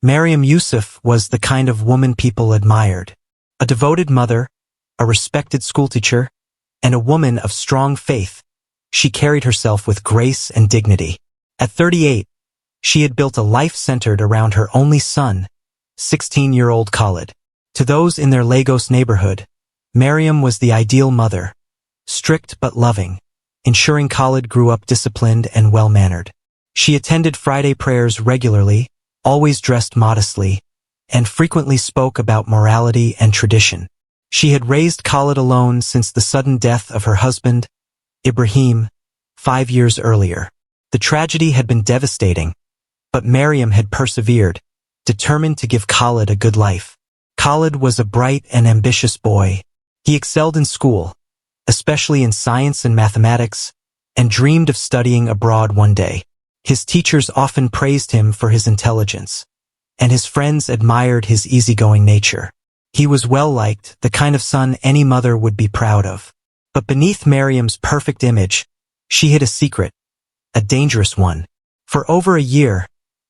Maryam Yusuf was the kind of woman people admired. A devoted mother, a respected schoolteacher, and a woman of strong faith, she carried herself with grace and dignity. At 38, she had built a life centered around her only son, 16-year-old Khalid. To those in their Lagos neighborhood, Maryam was the ideal mother, strict but loving, ensuring Khalid grew up disciplined and well-mannered. She attended Friday prayers regularly, always dressed modestly, and frequently spoke about morality and tradition. She had raised Khalid alone since the sudden death of her husband, Ibrahim, 5 years earlier. The tragedy had been devastating, but Maryam had persevered, determined to give Khalid a good life. Khalid was a bright and ambitious boy. He excelled in school, especially in science and mathematics, and dreamed of studying abroad one day. His teachers often praised him for his intelligence, and his friends admired his easygoing nature. He was well-liked, the kind of son any mother would be proud of. But beneath Maryam's perfect image, she hid a secret, a dangerous one. For over a year,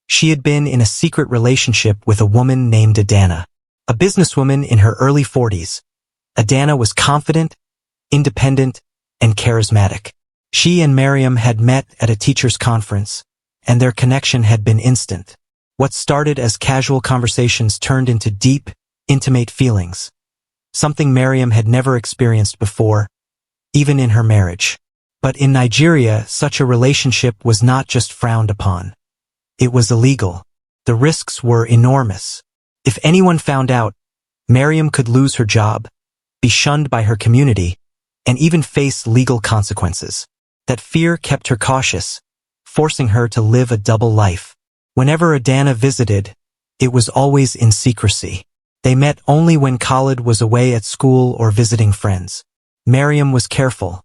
she had been in a secret relationship with a woman named Adana, a businesswoman in her early 40s. Adana was confident, independent, and charismatic. She and Maryam had met at a teachers' conference, and their connection had been instant. What started as casual conversations turned into deep, intimate feelings, something Maryam had never experienced before, even in her marriage. But in Nigeria, such a relationship was not just frowned upon. It was illegal. The risks were enormous. If anyone found out, Maryam could lose her job, be shunned by her community, and even face legal consequences. That fear kept her cautious, forcing her to live a double life. Whenever Adana visited, it was always in secrecy. They met only when Khalid was away at school or visiting friends. Maryam was careful,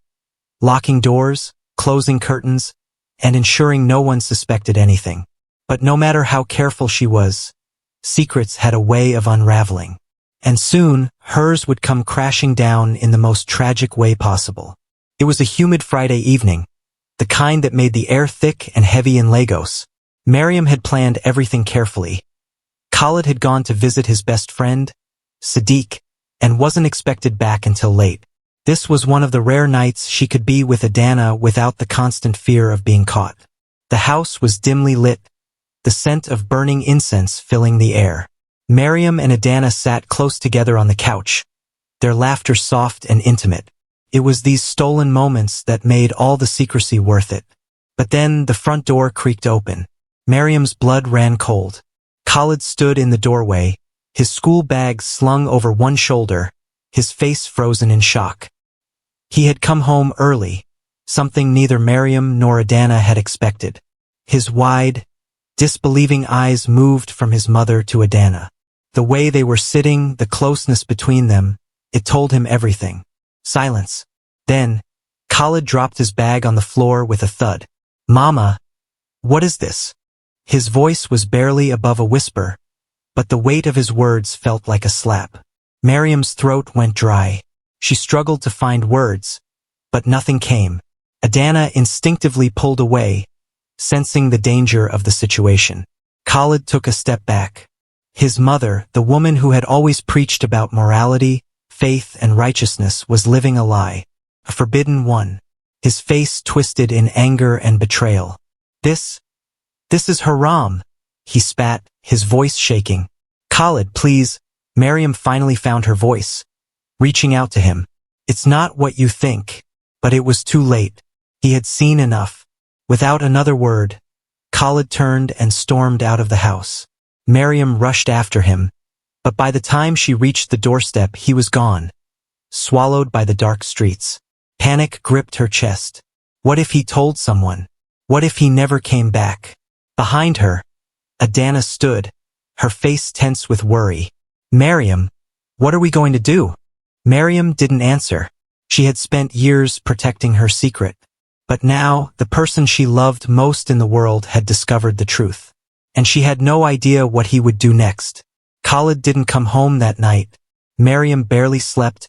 locking doors, closing curtains, and ensuring no one suspected anything. But no matter how careful she was, secrets had a way of unraveling. And soon, hers would come crashing down in the most tragic way possible. It was a humid Friday evening, the kind that made the air thick and heavy in Lagos. Maryam had planned everything carefully. Khalid had gone to visit his best friend, Sadiq, and wasn't expected back until late. This was one of the rare nights she could be with Adana without the constant fear of being caught. The house was dimly lit, the scent of burning incense filling the air. Maryam and Adana sat close together on the couch, their laughter soft and intimate. It was these stolen moments that made all the secrecy worth it. But then the front door creaked open. Maryam's blood ran cold. Khalid stood in the doorway, his school bag slung over one shoulder, his face frozen in shock. He had come home early, something neither Maryam nor Adana had expected. His wide, disbelieving eyes moved from his mother to Adana. The way they were sitting, the closeness between them, it told him everything. Silence. Then, Khalid dropped his bag on the floor with a thud. "Mama, what is this?" His voice was barely above a whisper, but the weight of his words felt like a slap. Maryam's throat went dry. She struggled to find words, but nothing came. Adana instinctively pulled away, sensing the danger of the situation. Khalid took a step back. His mother, the woman who had always preached about morality, faith, and righteousness, was living a lie, a forbidden one. His face twisted in anger and betrayal. This is haram, he spat, his voice shaking. "Khalid, please." Maryam finally found her voice, reaching out to him. "It's not what you think." But it was too late. He had seen enough. Without another word, Khalid turned and stormed out of the house. Maryam rushed after him, but by the time she reached the doorstep, he was gone, swallowed by the dark streets. Panic gripped her chest. What if he told someone? What if he never came back? Behind her, Adana stood, her face tense with worry. "Maryam, what are we going to do?" Maryam didn't answer. She had spent years protecting her secret. But now, the person she loved most in the world had discovered the truth. And she had no idea what he would do next. Khalid didn't come home that night. Maryam barely slept,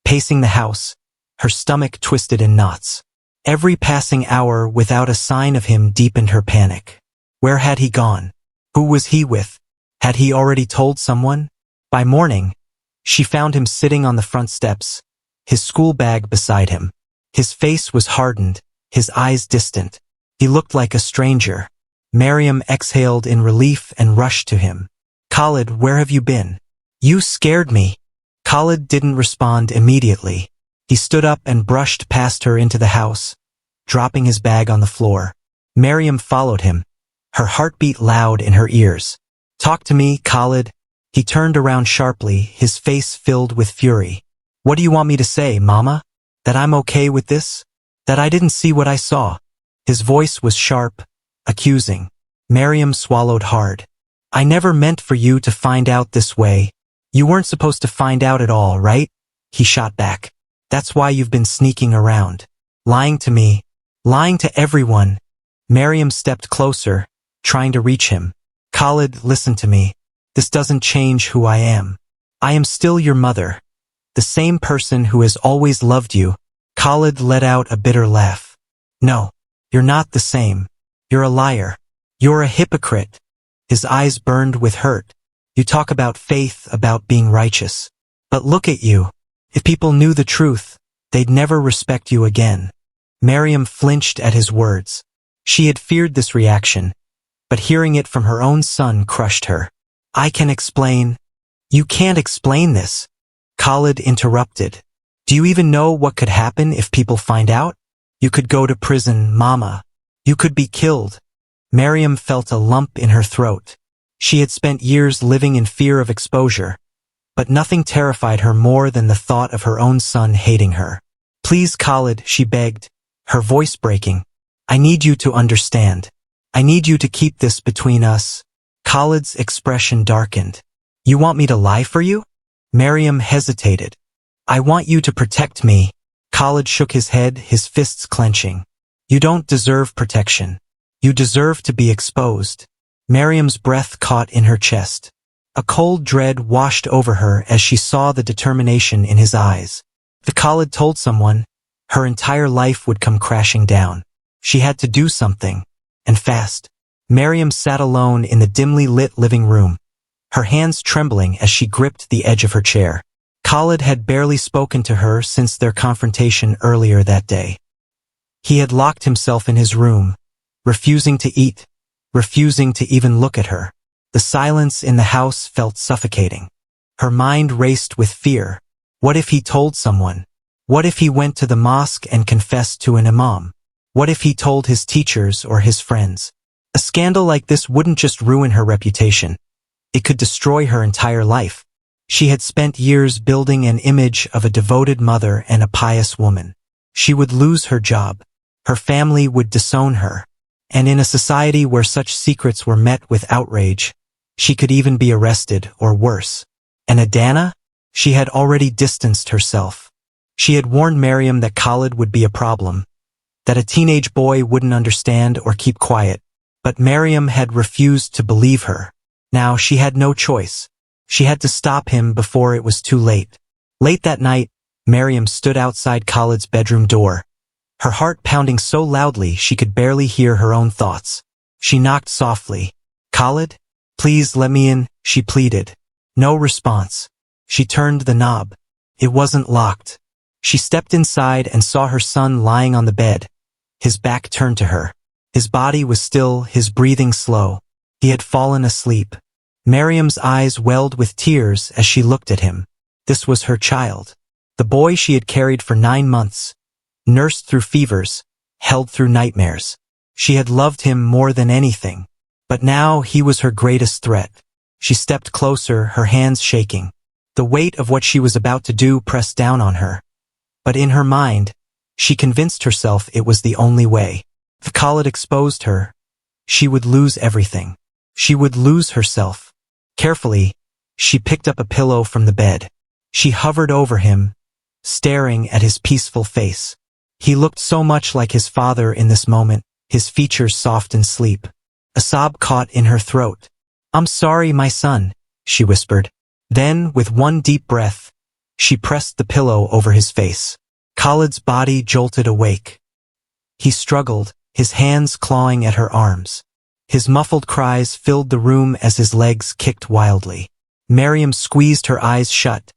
pacing the house, her stomach twisted in knots. Every passing hour without a sign of him deepened her panic. Where had he gone? Who was he with? Had he already told someone? By morning, she found him sitting on the front steps, his school bag beside him. His face was hardened, his eyes distant. He looked like a stranger. Miriam exhaled in relief and rushed to him. Khalid, where have you been? You scared me. Khalid didn't respond immediately. He stood up and brushed past her into the house, dropping his bag on the floor. Miriam followed him, her heartbeat loud in her ears. Talk to me, Khalid. He turned around sharply, his face filled with fury. What do you want me to say, Mama? That I'm okay with this? That I didn't see what I saw? His voice was sharp, accusing. Miriam swallowed hard. I never meant for you to find out this way. You weren't supposed to find out at all, right? He shot back. That's why you've been sneaking around. Lying to me. Lying to everyone. Miriam stepped closer, trying to reach him. Khalid, listen to me. This doesn't change who I am. I am still your mother. The same person who has always loved you. Khalid let out a bitter laugh. No, you're not the same. You're a liar. You're a hypocrite. His eyes burned with hurt. You talk about faith, about being righteous. But look at you. If people knew the truth, they'd never respect you again. Miriam flinched at his words. She had feared this reaction, but hearing it from her own son crushed her. I can explain. You can't explain this. Khalid interrupted. Do you even know what could happen if people find out? You could go to prison, Mama. You could be killed. Miriam felt a lump in her throat. She had spent years living in fear of exposure, but nothing terrified her more than the thought of her own son hating her. Please, Khalid, she begged, her voice breaking. I need you to understand. I need you to keep this between us. Khalid's expression darkened. You want me to lie for you? Miriam hesitated. I want you to protect me. Khalid shook his head, his fists clenching. You don't deserve protection. You deserve to be exposed. Miriam's breath caught in her chest. A cold dread washed over her as she saw the determination in his eyes. If Khalid told someone, her entire life would come crashing down. She had to do something, and fast. Miriam sat alone in the dimly lit living room, her hands trembling as she gripped the edge of her chair. Khalid had barely spoken to her since their confrontation earlier that day. He had locked himself in his room, refusing to eat, refusing to even look at her. The silence in the house felt suffocating. Her mind raced with fear. What if he told someone? What if he went to the mosque and confessed to an imam? What if he told his teachers or his friends? A scandal like this wouldn't just ruin her reputation. It could destroy her entire life. She had spent years building an image of a devoted mother and a pious woman. She would lose her job. Her family would disown her. And in a society where such secrets were met with outrage, she could even be arrested or worse. And Adana? She had already distanced herself. She had warned Miriam that Khalid would be a problem, that a teenage boy wouldn't understand or keep quiet. But Miriam had refused to believe her. Now she had no choice. She had to stop him before it was too late. Late that night, Miriam stood outside Khalid's bedroom door, her heart pounding so loudly she could barely hear her own thoughts. She knocked softly. Khalid? Please let me in, she pleaded. No response. She turned the knob. It wasn't locked. She stepped inside and saw her son lying on the bed, his back turned to her. His body was still, his breathing slow. He had fallen asleep. Miriam's eyes welled with tears as she looked at him. This was her child. The boy she had carried for 9 months, nursed through fevers, held through nightmares. She had loved him more than anything. But now he was her greatest threat. She stepped closer, her hands shaking. The weight of what she was about to do pressed down on her. But in her mind, she convinced herself it was the only way. If Khalid exposed her, she would lose everything. She would lose herself. Carefully, she picked up a pillow from the bed. She hovered over him, staring at his peaceful face. He looked so much like his father in this moment, his features soft in sleep. A sob caught in her throat. I'm sorry, my son, she whispered. Then, with one deep breath, she pressed the pillow over his face. Khalid's body jolted awake. He struggled, his hands clawing at her arms. His muffled cries filled the room as his legs kicked wildly. Miriam squeezed her eyes shut,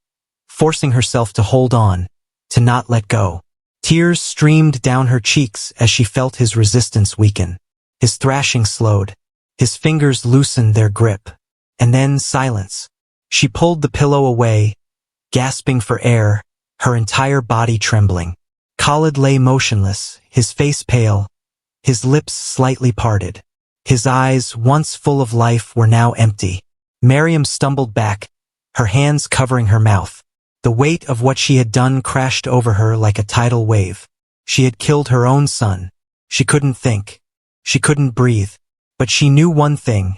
forcing herself to hold on, to not let go. Tears streamed down her cheeks as she felt his resistance weaken. His thrashing slowed. His fingers loosened their grip. And then silence. She pulled the pillow away, gasping for air, her entire body trembling. Khalid lay motionless, his face pale, his lips slightly parted. His eyes, once full of life, were now empty. Miriam stumbled back, her hands covering her mouth. The weight of what she had done crashed over her like a tidal wave. She had killed her own son. She couldn't think. She couldn't breathe. But she knew one thing.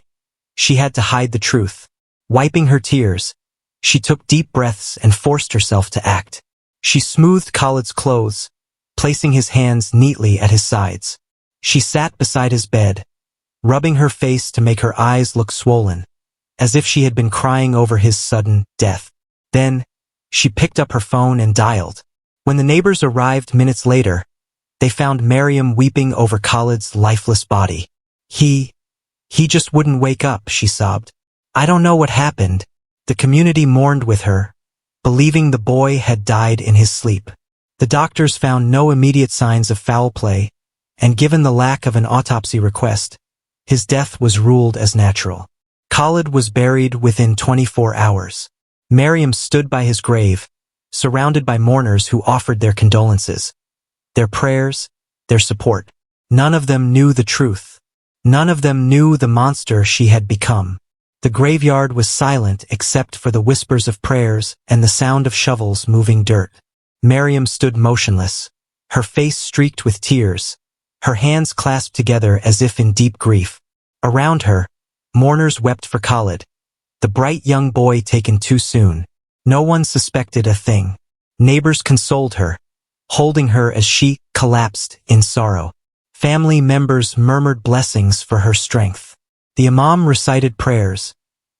She had to hide the truth. Wiping her tears, she took deep breaths and forced herself to act. She smoothed Khalid's clothes, placing his hands neatly at his sides. She sat beside his bed, rubbing her face to make her eyes look swollen, as if she had been crying over his sudden death. Then, she picked up her phone and dialed. When the neighbors arrived minutes later, they found Miriam weeping over Khalid's lifeless body. He just wouldn't wake up, she sobbed. I don't know what happened. The community mourned with her, believing the boy had died in his sleep. The doctors found no immediate signs of foul play, and given the lack of an autopsy request, his death was ruled as natural. Khalid was buried within 24 hours. Miriam stood by his grave, surrounded by mourners who offered their condolences, their prayers, their support. None of them knew the truth. None of them knew the monster she had become. The graveyard was silent except for the whispers of prayers and the sound of shovels moving dirt. Miriam stood motionless, her face streaked with tears, her hands clasped together as if in deep grief. Around her, mourners wept for Khalid, the bright young boy taken too soon. No one suspected a thing. Neighbors consoled her, holding her as she collapsed in sorrow. Family members murmured blessings for her strength. The imam recited prayers,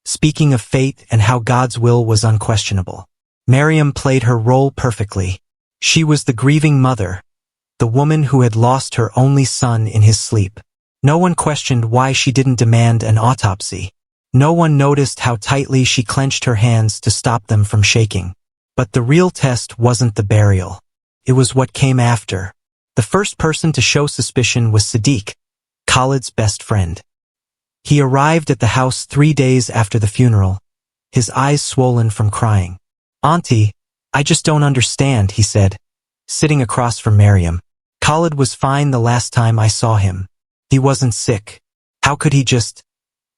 speaking of fate and how God's will was unquestionable. Miriam played her role perfectly. She was the grieving mother, the woman who had lost her only son in his sleep. No one questioned why she didn't demand an autopsy. No one noticed how tightly she clenched her hands to stop them from shaking. But the real test wasn't the burial. It was what came after. The first person to show suspicion was Sadiq, Khalid's best friend. He arrived at the house 3 days after the funeral, his eyes swollen from crying. "Auntie, I just don't understand," he said, sitting across from Miriam. "Khalid was fine the last time I saw him. He wasn't sick. How could he just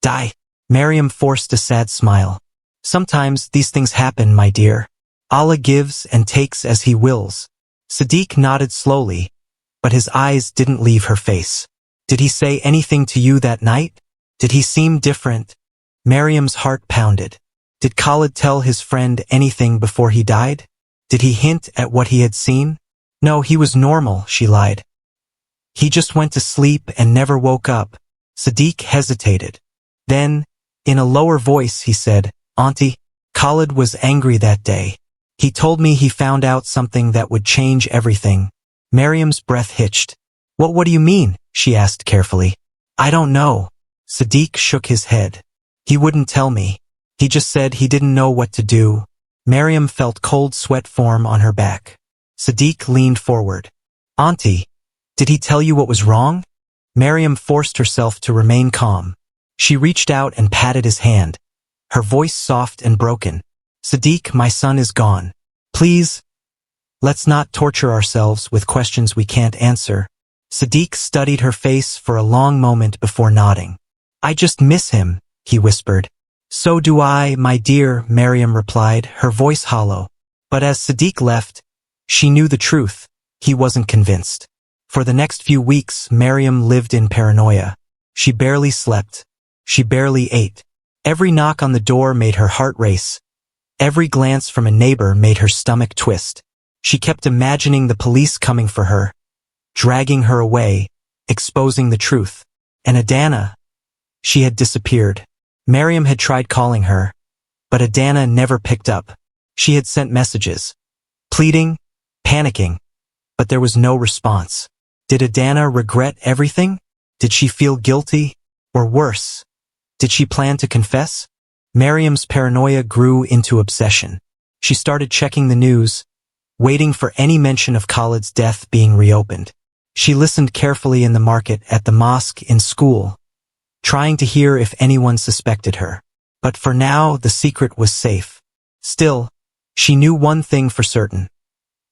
die?" Miriam forced a sad smile. "Sometimes these things happen, my dear. Allah gives and takes as he wills." Sadiq nodded slowly, but his eyes didn't leave her face. "Did he say anything to you that night? Did he seem different?" Miriam's heart pounded. Did Khalid tell his friend anything before he died? Did he hint at what he had seen? "No, he was normal," she lied. "He just went to sleep and never woke up." Sadiq hesitated. Then, in a lower voice, he said, "Auntie, Khalid was angry that day. He told me he found out something that would change everything." Miriam's breath hitched. What do you mean?" she asked carefully. "I don't know." Sadiq shook his head. "He wouldn't tell me. He just said he didn't know what to do." Miriam felt cold sweat form on her back. Sadiq leaned forward. "Auntie, did he tell you what was wrong?" Miriam forced herself to remain calm. She reached out and patted his hand, her voice soft and broken. "Sadiq, my son is gone. Please, let's not torture ourselves with questions we can't answer." Sadiq studied her face for a long moment before nodding. "I just miss him," he whispered. "So do I, my dear," Miriam replied, her voice hollow. But as Sadiq left, she knew the truth. He wasn't convinced. For the next few weeks, Miriam lived in paranoia. She barely slept. She barely ate. Every knock on the door made her heart race. Every glance from a neighbor made her stomach twist. She kept imagining the police coming for her, dragging her away, exposing the truth. And Adana, she had disappeared. Miriam had tried calling her, but Adana never picked up. She had sent messages, pleading, panicking, but there was no response. Did Adana regret everything? Did she feel guilty? Or worse, did she plan to confess? Miriam's paranoia grew into obsession. She started checking the news, waiting for any mention of Khalid's death being reopened. She listened carefully in the market, at the mosque, in school, trying to hear if anyone suspected her. But for now, the secret was safe. Still, she knew one thing for certain.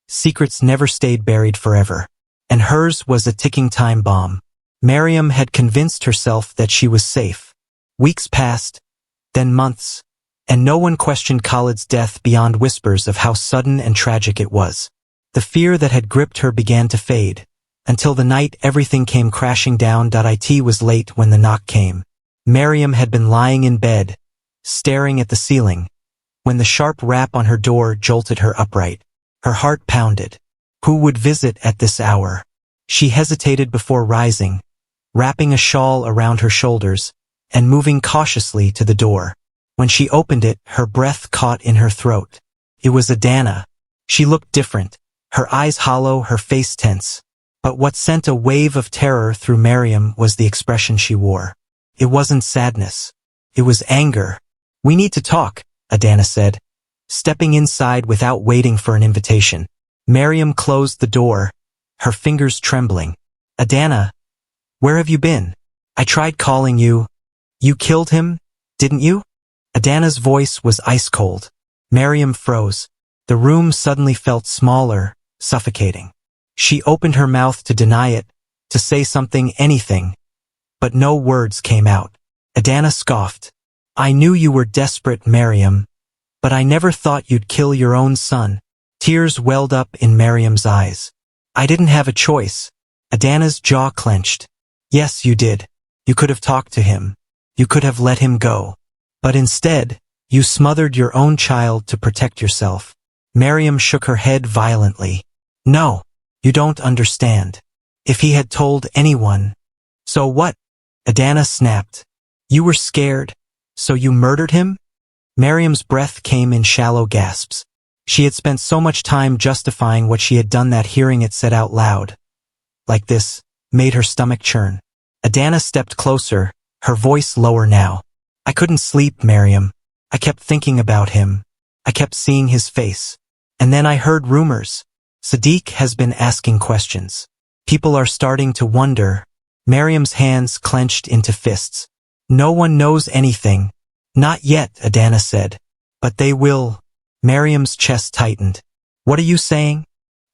Secrets never stayed buried forever. And hers was a ticking time bomb. Miriam had convinced herself that she was safe. Weeks passed, then months, and no one questioned Khalid's death beyond whispers of how sudden and tragic it was. The fear that had gripped her began to fade, until the night everything came crashing down. It was late when the knock came. Miriam had been lying in bed, staring at the ceiling, when the sharp rap on her door jolted her upright. Her heart pounded. Who would visit at this hour? She hesitated before rising, wrapping a shawl around her shoulders, and moving cautiously to the door. When she opened it, her breath caught in her throat. It was Adana. She looked different, her eyes hollow, her face tense. But what sent a wave of terror through Miriam was the expression she wore. It wasn't sadness. It was anger. "We need to talk," Adana said, stepping inside without waiting for an invitation. Miriam closed the door, her fingers trembling. "Adana, where have you been? I tried calling you. You killed him, didn't you?" Adana's voice was ice cold. Miriam froze. The room suddenly felt smaller, suffocating. She opened her mouth to deny it, to say something, anything, but no words came out. Adana scoffed. "I knew you were desperate, Miriam, but I never thought you'd kill your own son." Tears welled up in Miriam's eyes. "I didn't have a choice." Adana's jaw clenched. "Yes, you did. You could have talked to him. You could have let him go. But instead, you smothered your own child to protect yourself." Miriam shook her head violently. "No, you don't understand. If he had told anyone..." "So what?" Adana snapped. "You were scared, so you murdered him?" Miriam's breath came in shallow gasps. She had spent so much time justifying what she had done that hearing it said out loud, like this, made her stomach churn. Adana stepped closer, her voice lower now. "I couldn't sleep, Miriam. I kept thinking about him. I kept seeing his face. And then I heard rumors. Sadiq has been asking questions. People are starting to wonder." Miriam's hands clenched into fists. "No one knows anything." "Not yet," Adana said. "But they will." Miriam's chest tightened. "What are you saying?"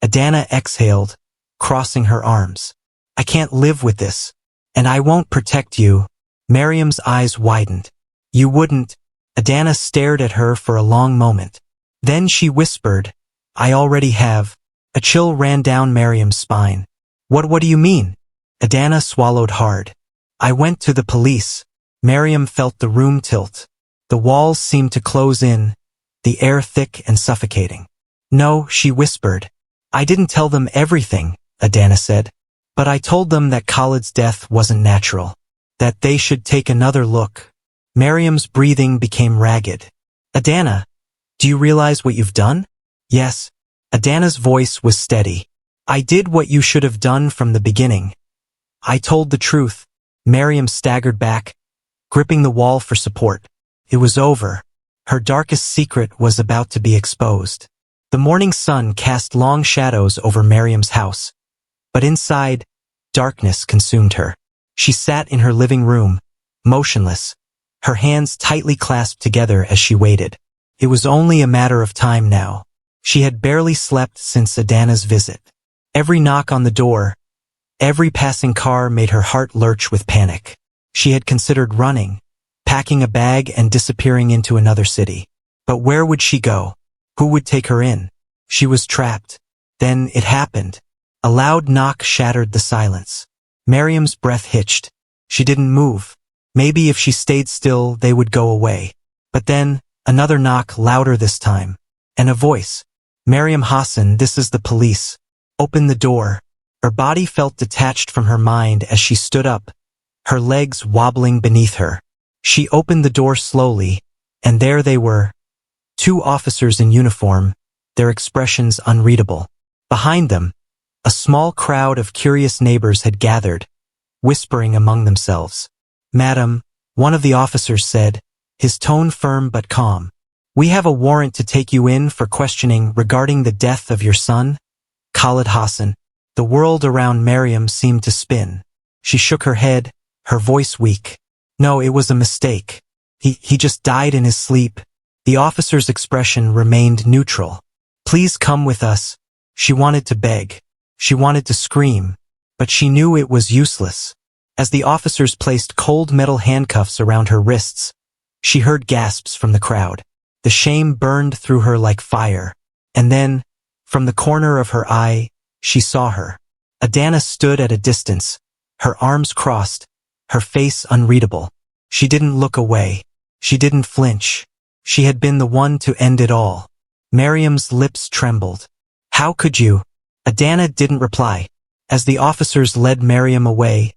Adana exhaled, crossing her arms. "I can't live with this. And I won't protect you." Miriam's eyes widened. "You wouldn't." Adana stared at her for a long moment. Then she whispered, "I already have." A chill ran down Miriam's spine. What do you mean?" Adana swallowed hard. "I went to the police." Miriam felt the room tilt. The walls seemed to close in, the air thick and suffocating. "No," she whispered. "I didn't tell them everything," Adana said. "But I told them that Khalid's death wasn't natural. That they should take another look." Miriam's breathing became ragged. "Adana, do you realize what you've done?" "Yes." Adana's voice was steady. "I did what you should have done from the beginning. I told the truth." Miriam staggered back, gripping the wall for support. It was over. Her darkest secret was about to be exposed. The morning sun cast long shadows over Miriam's house. But inside, darkness consumed her. She sat in her living room, motionless, her hands tightly clasped together as she waited. It was only a matter of time now. She had barely slept since Adana's visit. Every knock on the door, every passing car made her heart lurch with panic. She had considered running, packing a bag and disappearing into another city. But where would she go? Who would take her in? She was trapped. Then it happened. A loud knock shattered the silence. Miriam's breath hitched. She didn't move. Maybe if she stayed still, they would go away. But then, another knock, louder this time. And a voice. "Miriam Hassan, this is the police. Open the door." Her body felt detached from her mind as she stood up, her legs wobbling beneath her. She opened the door slowly, and there they were. Two officers in uniform, their expressions unreadable. Behind them, a small crowd of curious neighbors had gathered, whispering among themselves. "Madam," one of the officers said, his tone firm but calm. "We have a warrant to take you in for questioning regarding the death of your son, Khalid Hassan." The world around Miriam seemed to spin. She shook her head, her voice weak. "No, it was a mistake. He just died in his sleep." The officer's expression remained neutral. "Please come with us." She wanted to beg. She wanted to scream. But she knew it was useless. As the officers placed cold metal handcuffs around her wrists, she heard gasps from the crowd. The shame burned through her like fire. And then, from the corner of her eye, she saw her. Adana stood at a distance, her arms crossed, her face unreadable. She didn't look away. She didn't flinch. She had been the one to end it all. Miriam's lips trembled. "How could you?" Adana didn't reply. As the officers led Miriam away,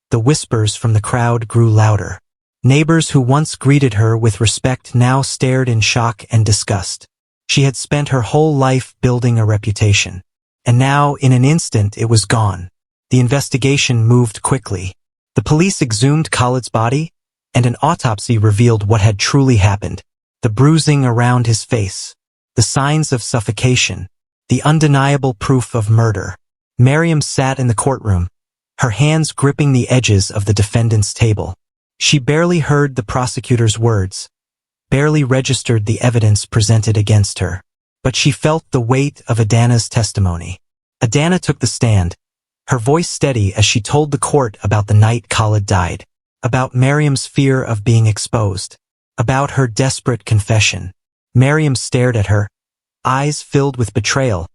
the whispers from the crowd grew louder. Neighbors who once greeted her with respect now stared in shock and disgust. She had spent her whole life building a reputation. And now, in an instant, it was gone. The investigation moved quickly. The police exhumed Khalid's body, and an autopsy revealed what had truly happened. The bruising around his face, the signs of suffocation, the undeniable proof of murder. Miriam sat in the courtroom, her hands gripping the edges of the defendant's table. She barely heard the prosecutor's words, barely registered the evidence presented against her. But she felt the weight of Adana's testimony. Adana took the stand, her voice steady as she told the court about the night Khalid died, about Miriam's fear of being exposed, about her desperate confession. Miriam stared at her, eyes filled with betrayal,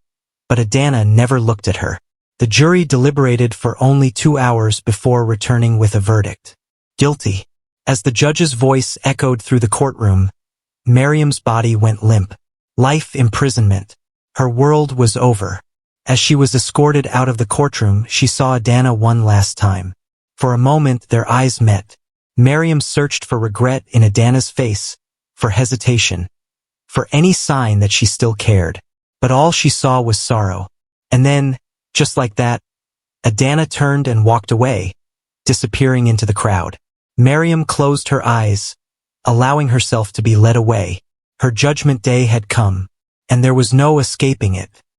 but Adana never looked at her. The jury deliberated for only 2 hours before returning with a verdict. Guilty. As the judge's voice echoed through the courtroom, Miriam's body went limp. Life imprisonment. Her world was over. As she was escorted out of the courtroom, she saw Adana one last time. For a moment, their eyes met. Miriam searched for regret in Adana's face, for hesitation, for any sign that she still cared. But all she saw was sorrow. And then, just like that, Adana turned and walked away, disappearing into the crowd. Miriam closed her eyes, allowing herself to be led away. Her judgment day had come, and there was no escaping it.